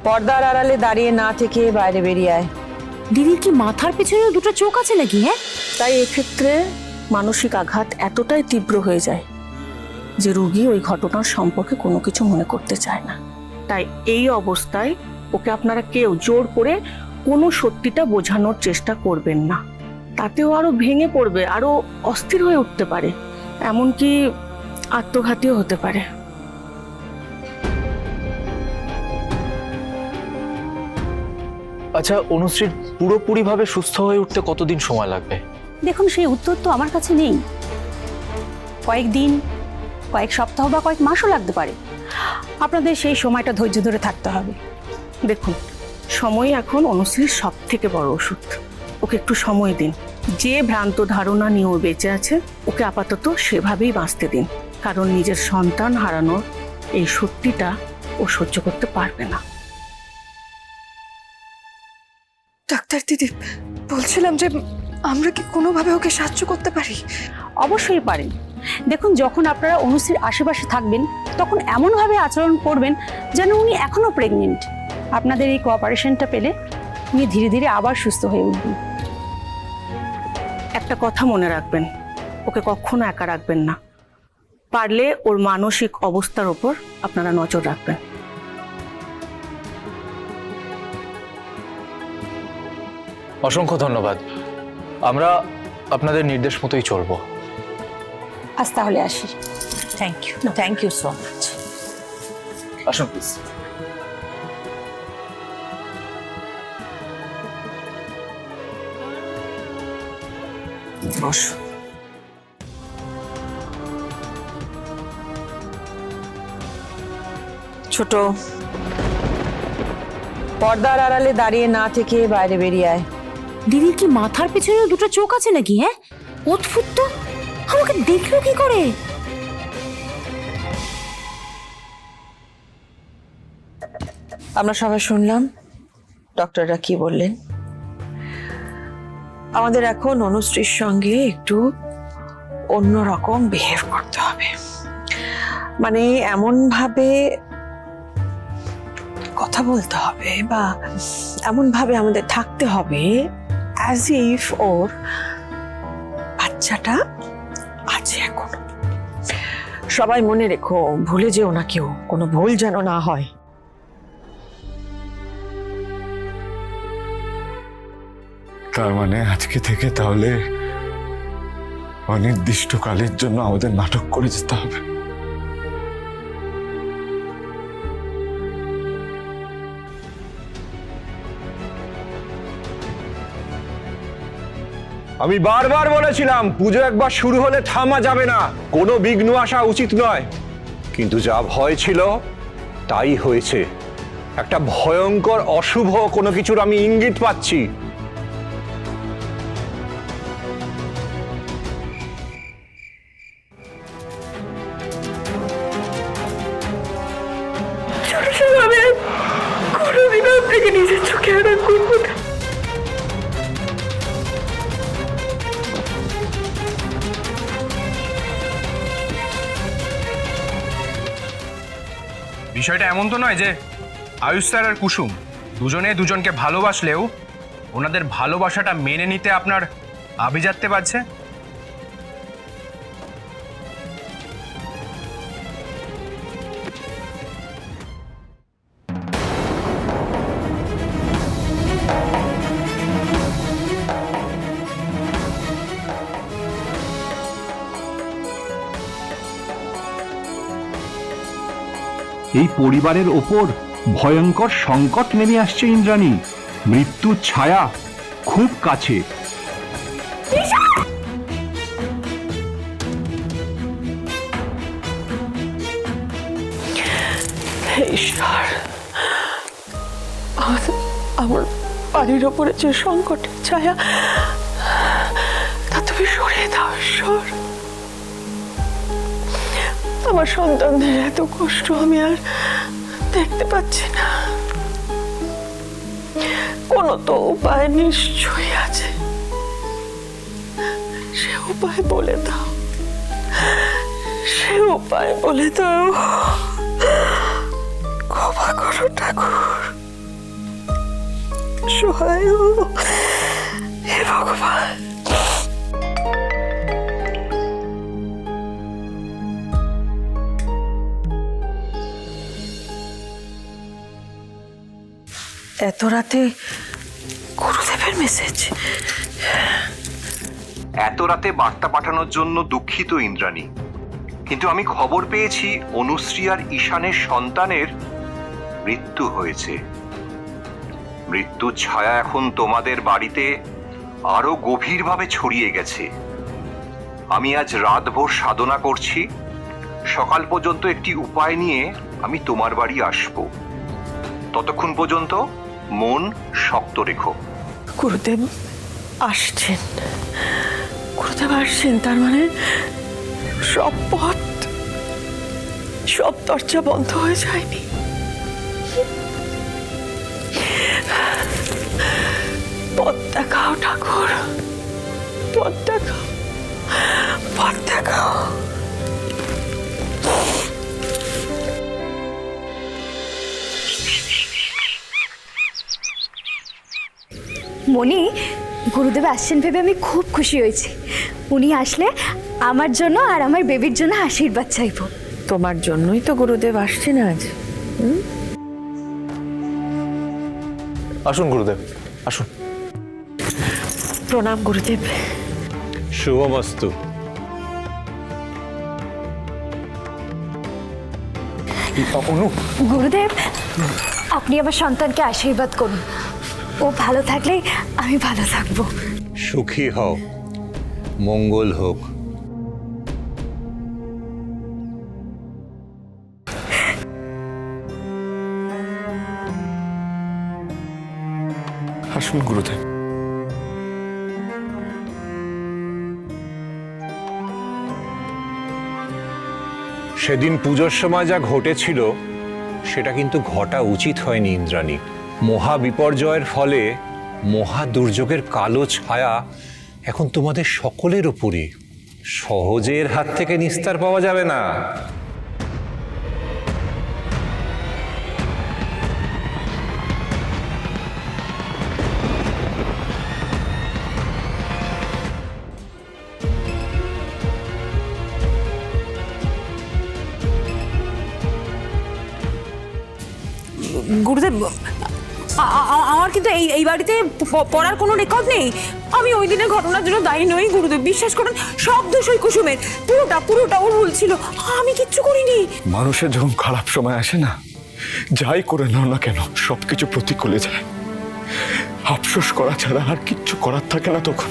পর্দার আড়ালে দাঁড়িয়ে না থেকে বাইরে বেরিয়ে আয়। দিদির কি মাথার পেছনে দুটো চোখ আছে নাকি? হ্যাঁ, তাই এক্ষেত্রে মানসিক আঘাত এতটাই তীব্র হয়ে যায় যে রোগী ওই ঘটনার সম্পর্কে কোনো কিছু মনে করতে চায় না। তাই এই অবস্থায় ওকে আপনারা কেউ জোর করে কোনো সত্যিটা বোঝানোর চেষ্টা করবেন না, তাতেও আরো ভেঙে পড়বে, আরো অস্থির হয়ে উঠতে পারে, এমনকি আত্মঘাতীও হতে পারে। আচ্ছা, অনুশ্রীর পুরোপুরিভাবে সুস্থ হয়ে উঠতে কতদিন সময় লাগবে? দেখুন সেই উত্তর তো আমার কাছে নেই। কয়েকদিন, কয়েক সপ্তাহ বা কয়েক মাসও লাগতে পারে। আপনাদের সেই সময়টা ধৈর্য ধরে থাকতে হবে। দেখুন, সময় এখন অনুশ্রীর সব থেকে বড় ওষুধ। ওকে একটু সময় দিন। যে ভ্রান্ত ধারণা নিয়ে ও বেঁচে আছে, ওকে আপাতত সেভাবেই বাঁচতে দিন, কারণ নিজের সন্তান হারানোর এই সত্যিটা ও সহ্য করতে পারবে না। ডাক্তার দিদি, বলছিলাম যে আমরা কি কোনোভাবে ওকে সাহায্য করতে পারি? অবশ্যই পারেন। দেখুন, যখন আপনারা অনুশ্রীর আশেপাশে থাকবেন তখন এমনভাবে আচরণ করবেন যেন উনি এখনো প্রেগনেন্ট। আপনাদের এই কোঅপারেশনটা পেলে উনি ধীরে ধীরে আবার সুস্থ হয়ে উঠবেন। একটা কথা মনে রাখবেন, ওকে কখনো একা রাখবেন না। পারলে ওর মানসিক অবস্থার ওপর আপনারা নজর রাখবেন। অসংখ্য ধন্যবাদ। আমরা আপনাদের নির্দেশ মতোই চলবো। আজ তাহলে আসি। Thank you so much. আসুন প্লিজ। বস। ছোট, পর্দার আড়ালে দাঁড়িয়ে না থেকে বাইরে বেরিয়ে আয়। দিদির কি মাথার পেছনে দুটো চোখ আছে নাকি? হ্যাঁ, অদ্ভুত তো, আমাকে দেখলো কি করে? আমরা সবাই শুনলাম ডক্টররা কি বললেন। আমাদের এখন অনুশ্রীর সঙ্গে একটু অন্যরকম বিহেভ করতে হবে, মানে এমন ভাবে কথা বলতে হবে বা এমন ভাবে আমাদের থাকতে হবে অ্যাজ ইফ ওর বাচ্চাটা আছে এখন। সবাই মনে রেখো, ভুলে যেও না কেউ, কোনো ভুল যেন না হয়। তার মানে আজকে থেকে তাহলে অনির্দিষ্টকালের জন্য আমাদের নাটক করে যেতে হবে। আমি বারবার বলেছিলাম পুজো একবার শুরু হলে থামা যাবে না, কোনো বিঘ্ন আসা উচিত নয়, কিন্তু যা ভয় ছিল তাই হয়েছে। একটা ভয়ঙ্কর অশুভ কোনো কিছুর আমি ইঙ্গিত পাচ্ছি। কোনোদিনও আপনাকে নিজের চোখে আড়াল করবো না। বিষয়টা এমন তো নয় যে আয়ুষ স্যার আর কুসুম দুজনে দুজনকে ভালোবাসলেও ওনাদের ভালোবাসাটা মেনে নিতে আপনার আভিজাত্যে পাচ্ছে। এই পরিবারের ওপর ভয়ঙ্কর সংকট নেমে আসছে ইন্দ্রাণী। মৃত্যুর ছায়া খুব কাছে। ঈশ্বর, আমার বাড়ির ওপরে যে সংকটের ছায়া, তা তুমি সরিয়ে দাও ঈশ্বর। আমার সন্তানদের এত কষ্ট আমি আর দেখতে পাচ্ছি না। কোনো তো উপায় নিশ্চয়ই আছে, সে উপায় বলে দাও, সে উপায় বলে দাও। ক্ষমা করো ঠাকুর। অসহায় ও। হে ভগবান। এত রাতে গুরুদেবের মেসেজ? এত রাতে বার্তা পাঠানোর জন্য দুঃখিত ইন্দ্রাণী, কিন্তু আমি খবর পেয়েছি অনুশ্রী আর ঈশানের সন্তানের মৃত্যু হয়েছে। মৃত্যুর ছায়া এখন তোমাদের বাড়িতে আরো গভীরভাবে ছড়িয়ে গেছে। আমি আজ রাতভর সাধনা করছি, সকাল পর্যন্ত একটি উপায় নিয়ে আমি তোমার বাড়ি আসব। ততক্ষণ পর্যন্ত মন শক্ত রেখো। গুরুদেব আসছেন, গুরুদেব আসছেন, তার মানে সব পথ, সব দরজা বন্ধ হয়ে যায়নি। পথ দেখাও ঠাকুর, পথ দেখাও, পথ দেখাও। মনি, গুরুদেব আসছেন ভেবে আমি খুব খুশি হয়েছি। উনি আসলে আমার জন্য আর আমার বেবির জন্য আশীর্বাদ চাইবো। তোমার জন্যই তো গুরুদেব আসছেন আজ। আসুন গুরুদেব, আসুন। প্রণাম গুরুদেব। শুভমস্তু। অনু, গুরুদেব, আপনি আমার সন্তানকে আশীর্বাদ করুন। ও ভালো থাকলে আমি ভালো থাকবো। সুখী হও, মঙ্গল হোক। আসুন গুরুদেব। সেদিন পুজোর সময় যা ঘটেছিল সেটা কিন্তু ঘটা উচিত হয়নি ইন্দ্রাণী। মহা বিপর্যয়ের ফলে মহা দুর্যোগের কালো ছায়া এখন তোমাদের সকলের উপরে। সহজে এর হাত থেকে নিস্তার পাওয়া যাবে না। গুরুদেব, আমার কিন্তু এই বাড়িতে পড়ার কোনো রেকর্ড নেই। আমি ওই দিনের ঘটনার জন্য দায়ী নই গুরুদেব, বিশ্বাস করুন। সব দোষ ওই কুসুমের, পুরোটা ওর ভুল ছিল। আমি কিচ্ছু করিনি। মানুষের যখন খারাপ সময় আসে না, যাই করে নাও না কেন সবকিছু প্রতিকূলে যায়। আফসোস করা ছাড়া আর কিচ্ছু করার থাকে না তখন।